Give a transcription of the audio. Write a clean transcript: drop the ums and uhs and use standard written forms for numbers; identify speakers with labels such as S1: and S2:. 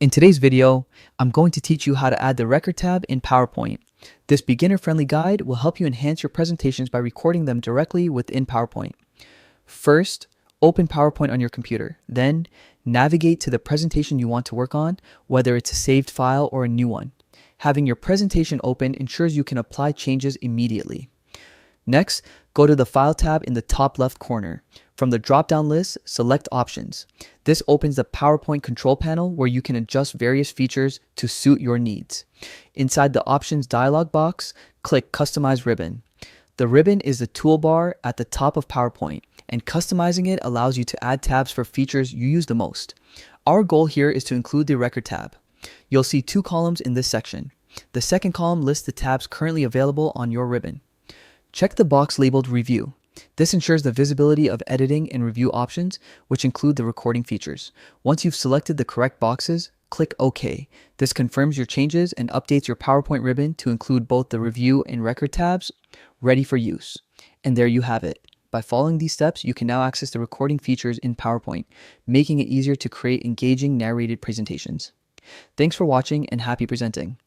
S1: In today's video, I'm going to teach you how to add the record tab in PowerPoint. This beginner-friendly guide will help you enhance your presentations by recording them directly within PowerPoint. First, open PowerPoint on your computer. Then, navigate to the presentation you want to work on, whether it's a saved file or a new one. Having your presentation open ensures you can apply changes immediately. Next, go to the File tab in the top left corner. From the drop-down list, select Options. This opens the PowerPoint control panel where you can adjust various features to suit your needs. Inside the Options dialog box, click Customize Ribbon. The ribbon is the toolbar at the top of PowerPoint, and customizing it allows you to add tabs for features you use the most. Our goal here is to include the Record tab. You'll see two columns in this section. The second column lists the tabs currently available on your ribbon. Check the box labeled Review. This ensures the visibility of editing and review options, which include the recording features. Once you've selected the correct boxes, click OK. This confirms your changes and updates your PowerPoint ribbon to include both the Review and Record tabs, ready for use. And there you have it. By following these steps, you can now access the recording features in PowerPoint, making it easier to create engaging narrated presentations. Thanks for watching and happy presenting.